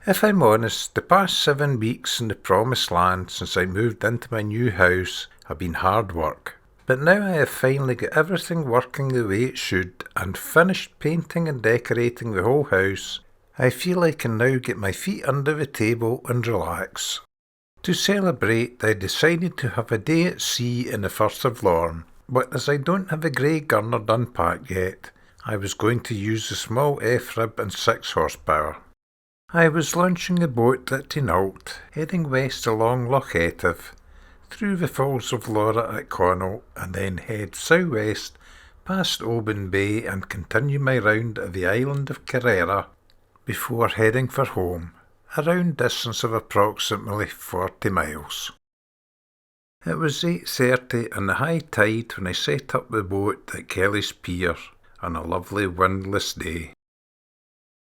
If I'm honest, the past 7 weeks in the promised land since I moved into my new house have been hard work. But now I have finally got everything working the way it should and finished painting and decorating the whole house, I feel I can now get my feet under the table and relax. To celebrate, I decided to have a day at sea in the Firth of Lorne, but as I don't have a grey gurnard unpacked yet, I was going to use the small F-rib and 6 horsepower. I was launching the boat at Tinault, heading west along Loch Etive, through the Falls of Laura at Connaught, and then head southwest past Oban Bay and continue my round of the island of Kerrera before heading for home, a round distance of approximately 40 miles. It was 8:30 and the high tide when I set up the boat at Kelly's Pier on a lovely windless day.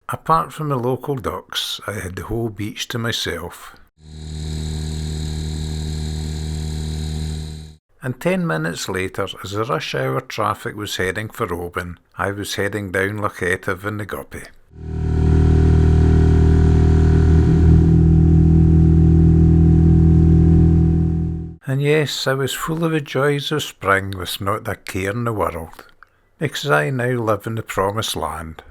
Apart from the local ducks, I had the whole beach to myself. And 10 minutes later, as the rush hour traffic was heading for Oban, I was heading down Loch Etive in the Guppy. And yes, I was full of the joys of spring with not a care in the world, because I now live in the promised land.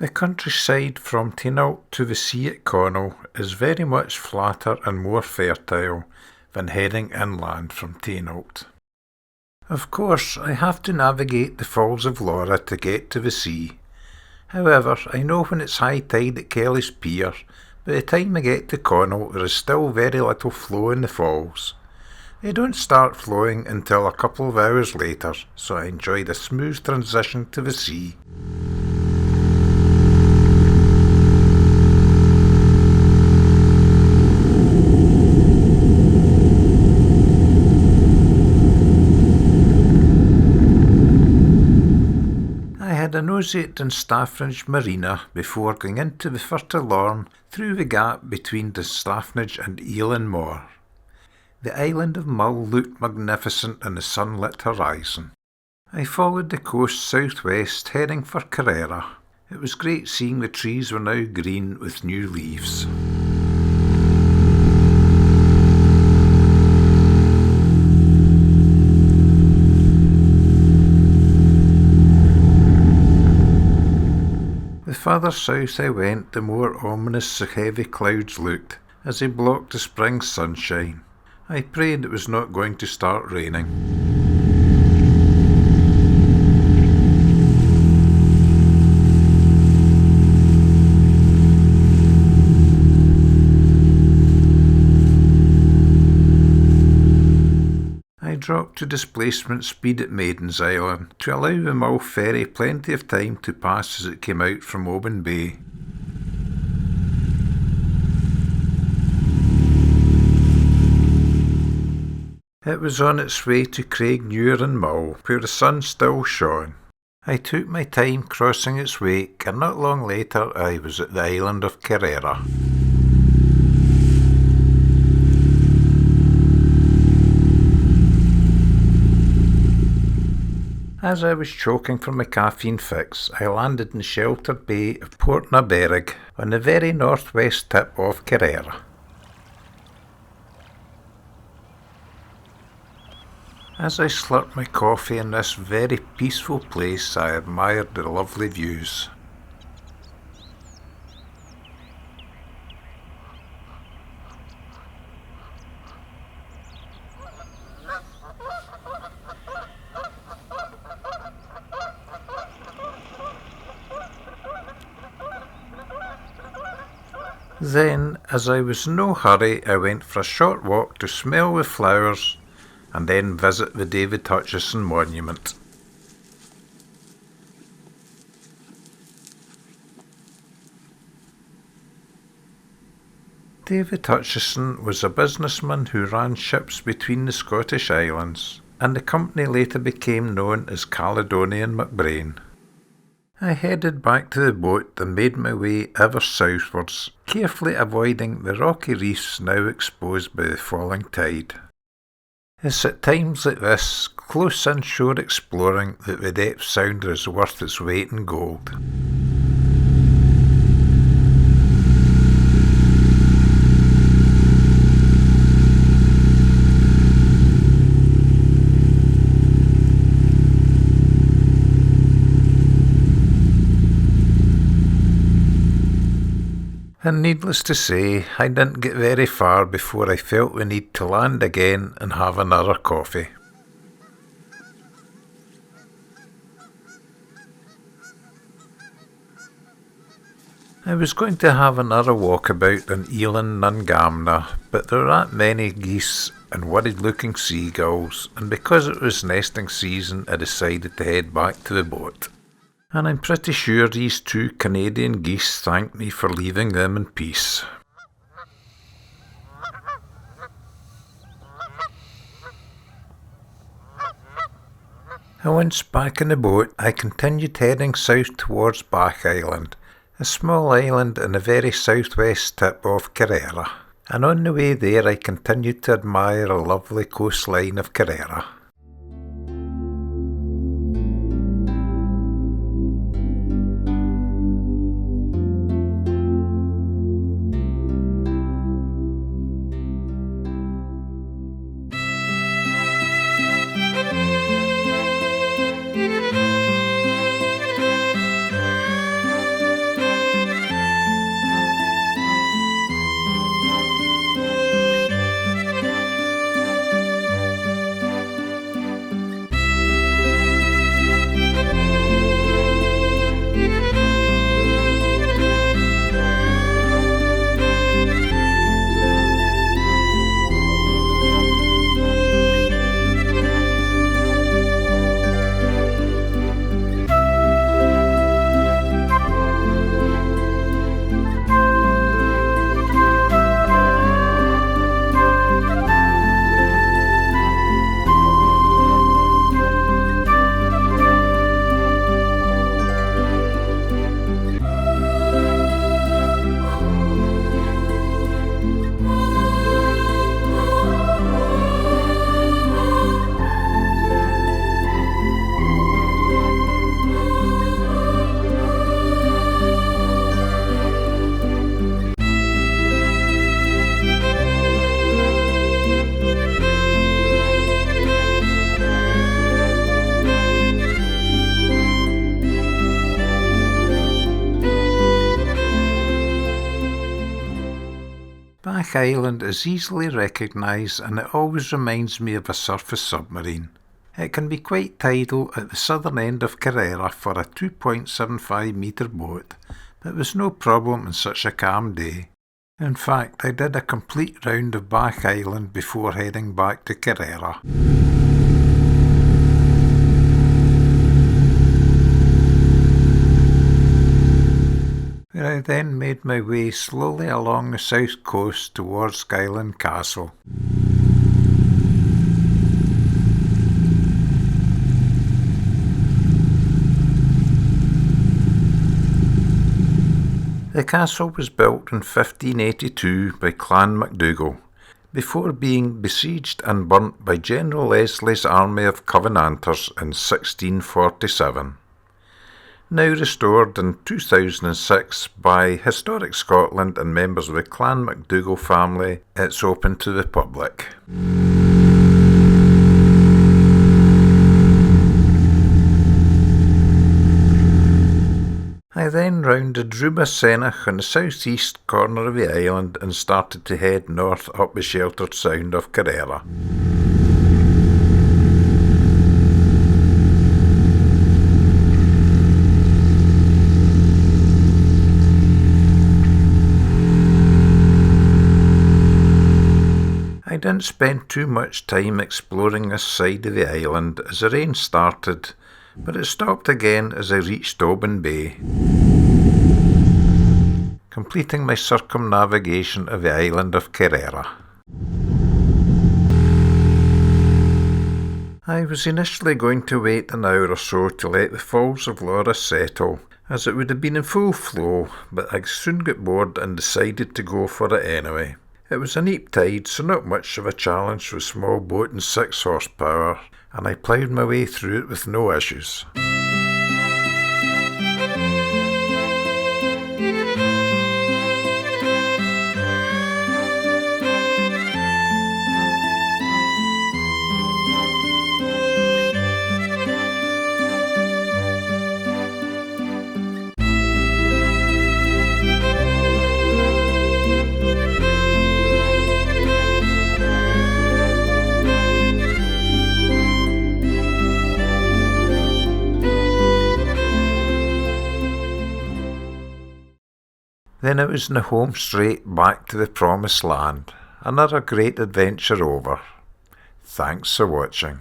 The countryside from Tinault to the sea at Connaught is very much flatter and more fertile than heading inland from Tinault. Of course, I have to navigate the Falls of Laura to get to the sea. However, I know when it's high tide at Kelly's Pier, by the time I get to Connaught there is still very little flow in the falls. They don't start flowing until a couple of hours later, so I enjoyed a smooth transition to the sea. A nosy at Dunstaffnage Marina before going into the Firth of Lorne through the gap between Dunstaffnage and Elan Moor. The island of Mull looked magnificent in the sunlit horizon. I followed the coast southwest heading for Kerrera. It was great seeing the trees were now green with new leaves. The farther south I went, the more ominous the heavy clouds looked as they blocked the spring sunshine. I prayed it was not going to start raining. I dropped to displacement speed at Maiden's Island to allow the Mull ferry plenty of time to pass as it came out from Oban Bay. It was on its way to Craignewer and Mull, where the sun still shone. I took my time crossing its wake, and not long later I was at the island of Kerrera. As I was choking for my caffeine fix, I landed in the sheltered bay of Port na Berrig on the very northwest tip of Kerrera. As I slurped my coffee in this very peaceful place, I admired the lovely views. Then, as I was in no hurry, I went for a short walk to smell the flowers and then visit the David Hutchison monument. David Hutchison was a businessman who ran ships between the Scottish Islands, and the company later became known as Caledonian MacBrayne. I headed back to the boat and made my way ever southwards, carefully avoiding the rocky reefs now exposed by the falling tide. It's at times like this, close inshore exploring, that the depth sounder is worth its weight in gold. And needless to say, I didn't get very far before I felt the need to land again and have another coffee. I was going to have another walkabout on Elan Nungamna, but there aren't many geese and worried-looking seagulls, and because it was nesting season, I decided to head back to the boat. And I'm pretty sure these two Canadian geese thanked me for leaving them in peace. And once back in the boat, I continued heading south towards Back Island, a small island in the very southwest tip of Kerrera. And on the way there I continued to admire a lovely coastline of Kerrera. Back Island is easily recognised and it always reminds me of a surface submarine. It can be quite tidal at the southern end of Kerrera for a 2.75 metre boat, but it was no problem on such a calm day. In fact, I did a complete round of Back Island before heading back to Kerrera. Where I then made my way slowly along the south coast towards Skyland Castle. The castle was built in 1582 by Clan MacDougall, before being besieged and burnt by General Leslie's army of Covenanters in 1647. Now restored in 2006 by Historic Scotland and members of the Clan MacDougall family, it's open to the public. I then rounded Rumasenach on the southeast corner of the island and started to head north up the sheltered sound of Kerrera. didn't spend too much time exploring this side of the island as the rain started, but it stopped again as I reached Oban Bay, completing my circumnavigation of the island of Kerrera. I was initially going to wait an hour or so to let the Falls of Laura settle, as it would have been in full flow, but I soon got bored and decided to go for it anyway. It was a neap tide, so not much of a challenge with a small boat and 6 horsepower, and I ploughed my way through it with no issues. Then it was in the home straight back to the promised land. Another great adventure over. Thanks for watching.